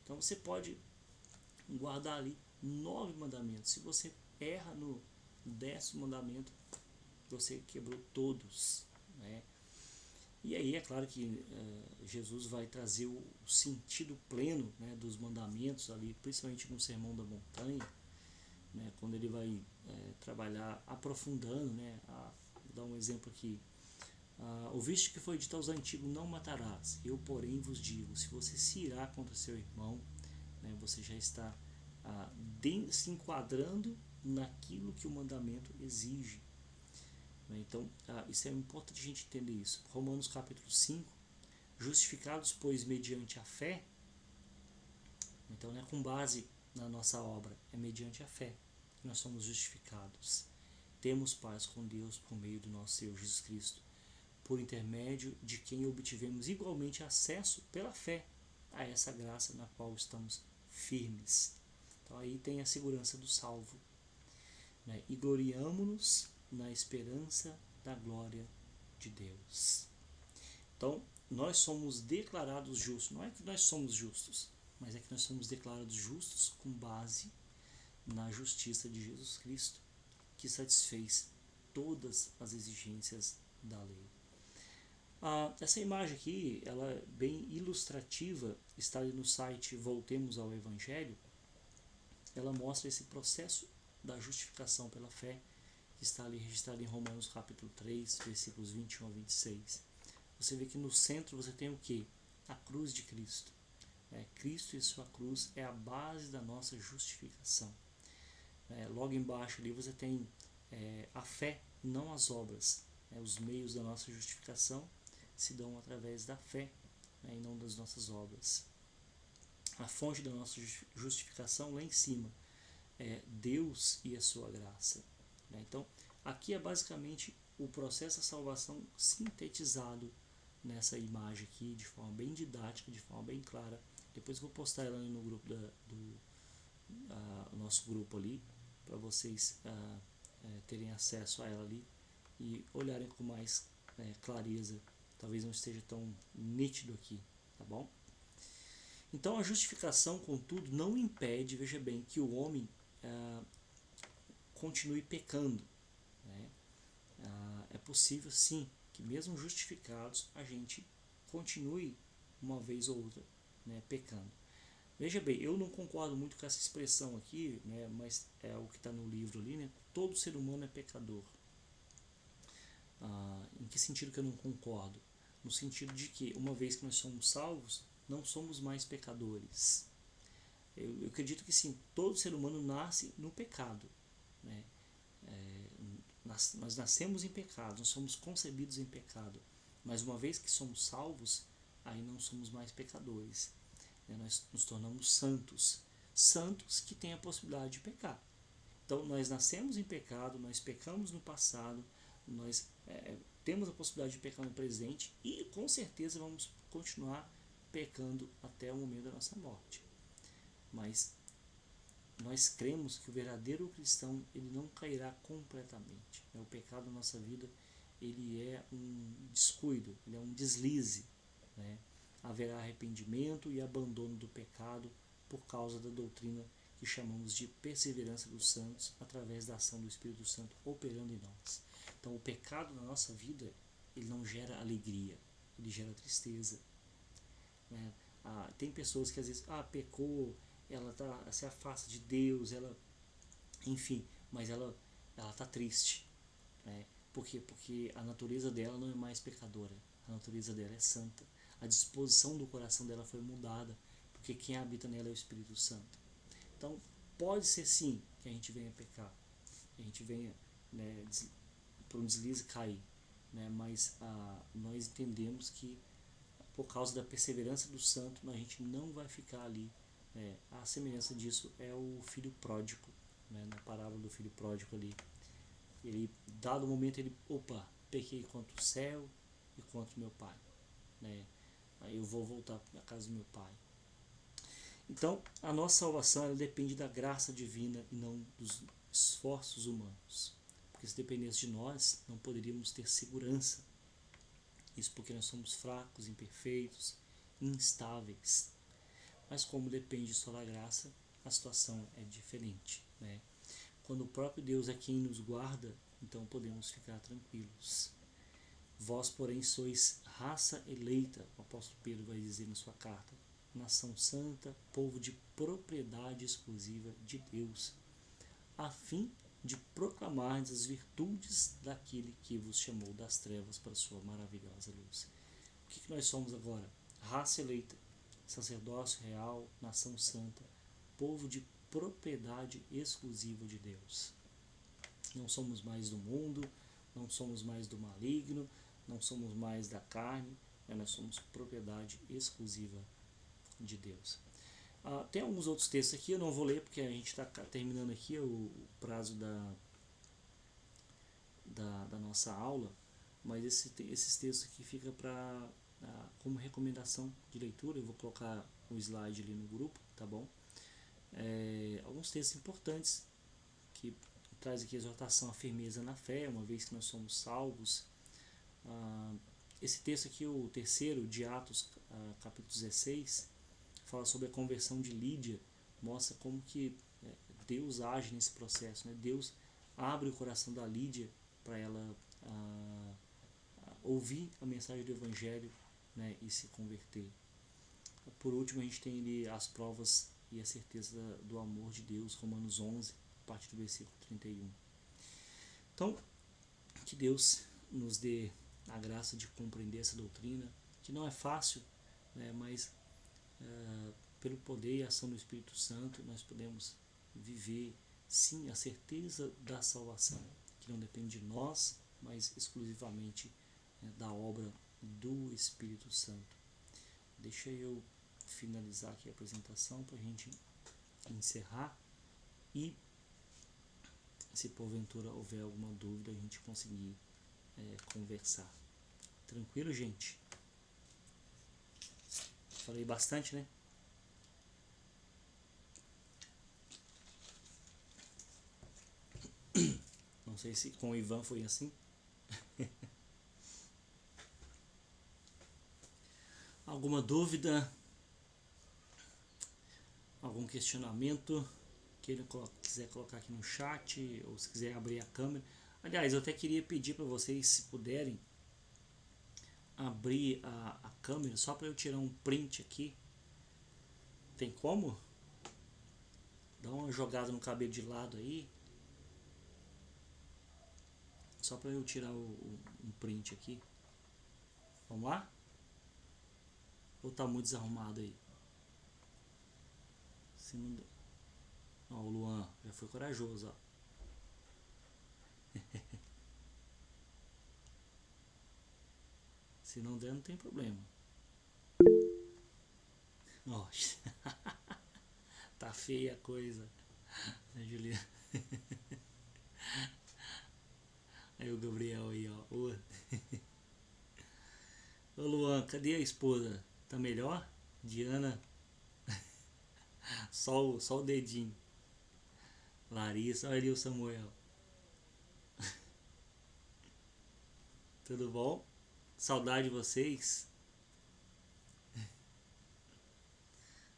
Então você pode guardar ali 9 mandamentos. Se você erra no 10º mandamento, você quebrou todos. E aí é claro que Jesus vai trazer o sentido pleno, né, dos mandamentos ali, principalmente no Sermão da Montanha, né, quando ele vai trabalhar aprofundando, né, vou dar um exemplo aqui. Ouviste que foi dito aos antigos, não matarás. Eu, porém, vos digo, se você se irá contra seu irmão, né, você já está se enquadrando naquilo que o mandamento exige. Então, isso é importante a gente entender isso. Romanos capítulo 5, justificados, pois, mediante a fé. Então, não é com base na nossa obra, é mediante a fé que nós somos justificados. Temos paz com Deus por meio do nosso Senhor Jesus Cristo, por intermédio de quem obtivemos igualmente acesso pela fé a essa graça na qual estamos firmes. Então aí tem a segurança do salvo. Né? E gloriamo-nos na esperança da glória de Deus. Então nós somos declarados justos. Não é que nós somos justos, mas é que nós somos declarados justos com base na justiça de Jesus Cristo, que satisfez todas as exigências da lei. Essa imagem aqui, ela é bem ilustrativa, está ali no site Voltemos ao Evangelho. Ela mostra esse processo da justificação pela fé, que está ali registrado em Romanos capítulo 3, versículos 21 a 26. Você vê que no centro você tem o quê? A cruz de Cristo. Cristo e sua cruz é a base da nossa justificação. Logo embaixo ali você tem a fé, não as obras. Os meios da nossa justificação se dão através da fé, e não das nossas obras. A fonte da nossa justificação lá em cima é Deus e a sua graça. Então, aqui é basicamente o processo da salvação sintetizado nessa imagem aqui, de forma bem didática, de forma bem clara. Depois eu vou postar ela no grupo do nosso grupo ali, para vocês terem acesso a ela ali e olharem com mais clareza. Talvez não esteja tão nítido aqui, tá bom? Então a justificação, contudo, não impede, veja bem, que o homem continue pecando. É possível sim que mesmo justificados a gente continue uma vez ou outra, pecando. Veja bem, eu não concordo muito com essa expressão aqui, mas é o que está no livro ali, todo ser humano é pecador. Em que sentido que eu não concordo? No sentido de que, uma vez que nós somos salvos, não somos mais pecadores. Eu acredito que sim, todo ser humano nasce no pecado. Nós nascemos em pecado, nós somos concebidos em pecado. Mas uma vez que somos salvos, aí não somos mais pecadores. Nós nos tornamos santos. Santos que têm a possibilidade de pecar. Então nós nascemos em pecado, nós pecamos no passado, nós temos a possibilidade de pecar no presente e com certeza vamos continuar pecando até o momento da nossa morte. Mas nós cremos que o verdadeiro cristão ele não cairá completamente. O pecado na nossa vida ele é um descuido, ele é um deslize. Haverá arrependimento e abandono do pecado por causa da doutrina que chamamos de perseverança dos santos através da ação do Espírito Santo operando em nós. Então o pecado na nossa vida ele não gera alegria, ele gera tristeza. Tem pessoas que às vezes, pecou, ela se afasta de Deus, ela, enfim, mas ela tá triste, né? Por quê? Porque a natureza dela não é mais pecadora, a natureza dela é santa. A disposição do coração dela foi mudada, porque quem habita nela é o Espírito Santo. Então, pode ser sim que a gente venha pecar, que a gente venha, né, por um deslize cair, né? Mas nós entendemos que por causa da perseverança do santo, a gente não vai ficar ali. A semelhança disso é o filho pródigo, né? Na parábola do filho pródigo ali. Ele, dado o momento, pequei contra o céu e contra o meu pai. Né? Aí eu vou voltar para a casa do meu pai. Então, a nossa salvação ela depende da graça divina e não dos esforços humanos. Porque se dependesse de nós, não poderíamos ter segurança. Isso porque nós somos fracos, imperfeitos, instáveis. Mas como depende só da graça, a situação é diferente, né? Quando o próprio Deus é quem nos guarda, então podemos ficar tranquilos. Vós, porém, sois raça eleita, o apóstolo Pedro vai dizer na sua carta, nação santa, povo de propriedade exclusiva de Deus, a fim de proclamar as virtudes daquele que vos chamou das trevas para a sua maravilhosa luz. O que nós somos agora? Raça eleita, sacerdócio real, nação santa, povo de propriedade exclusiva de Deus. Não somos mais do mundo, não somos mais do maligno, não somos mais da carne, nós somos propriedade exclusiva de Deus. Tem alguns outros textos aqui, eu não vou ler porque a gente está terminando aqui o prazo da nossa aula, mas esses textos aqui ficam como recomendação de leitura. Eu vou colocar o slide ali no grupo, tá bom? Alguns textos importantes que traz aqui a exortação à firmeza na fé, uma vez que nós somos salvos. Esse texto aqui, o terceiro de Atos, capítulo 16, fala sobre a conversão de Lídia, mostra como que Deus age nesse processo, né? Deus abre o coração da Lídia para ela ouvir a mensagem do Evangelho, né, e se converter. Por último, a gente tem ali as provas e a certeza do amor de Deus, Romanos 11, a partir do versículo 31. Então, que Deus nos dê a graça de compreender essa doutrina, que não é fácil, né, mas pelo poder e ação do Espírito Santo, nós podemos viver, sim, a certeza da salvação, que não depende de nós, mas exclusivamente da obra do Espírito Santo. Deixa eu finalizar aqui a apresentação para a gente encerrar e, se porventura houver alguma dúvida, a gente conseguir conversar. Tranquilo, gente? Falei bastante, né? Não sei se com o Ivan foi assim. Alguma dúvida? Algum questionamento que ele quiser colocar aqui no chat, ou se quiser abrir a câmera. Aliás, eu até queria pedir para vocês, se puderem, abrir a câmera só para eu tirar um print aqui. Tem como? Dá uma jogada no cabelo de lado aí. Só para eu tirar um print aqui. Vamos lá? Ou tá muito desarrumado aí? Se não... Ó, o Luan já foi corajoso, ó. Se não der, não tem problema. Ó, tá feia a coisa. A Juliana. Aí o Gabriel aí, ó. Ô Luan, cadê a esposa? Tá melhor? Diana? Só o dedinho. Larissa, olha ali o Samuel. Tudo bom? Saudade de vocês?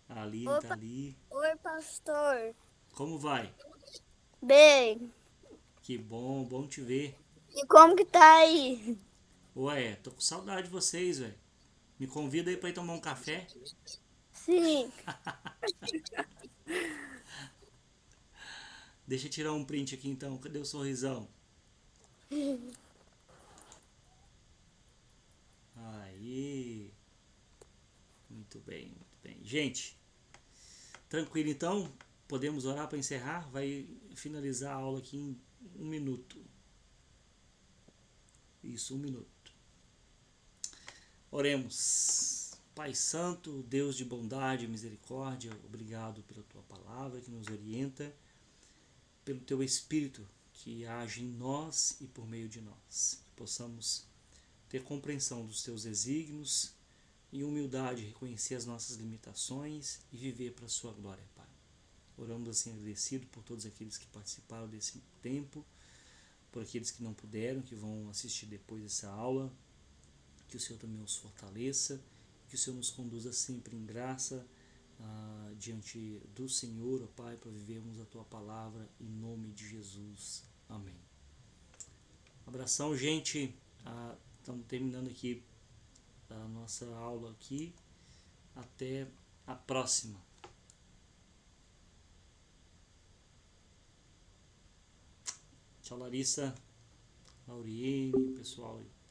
A Aline tá ali. Oi, pastor. Como vai? Bem. Que bom, bom te ver. E como que tá aí? Ué, tô com saudade de vocês, velho. Me convida aí pra ir tomar um café. Sim. Deixa eu tirar um print aqui então. Cadê o sorrisão? Aí. Muito bem, muito bem. Gente, tranquilo então? Podemos orar para encerrar? Vai finalizar a aula aqui em 1 minuto. Isso, 1 minuto. Oremos. Pai Santo, Deus de bondade e misericórdia, obrigado pela tua palavra que nos orienta, pelo teu Espírito que age em nós e por meio de nós. Que possamos ter compreensão dos teus desígnios e humildade reconhecer as nossas limitações e viver para a sua glória, Pai. Oramos assim agradecido por todos aqueles que participaram desse tempo, por aqueles que não puderam, que vão assistir depois dessa aula. Que o Senhor também os fortaleça, que o Senhor nos conduza sempre em graça diante do Senhor, ó Pai, para vivermos a Tua palavra em nome de Jesus. Amém. Abração, gente. Estamos terminando aqui a nossa aula aqui. Até a próxima. Tchau, Larissa, Lauriene, pessoal aí.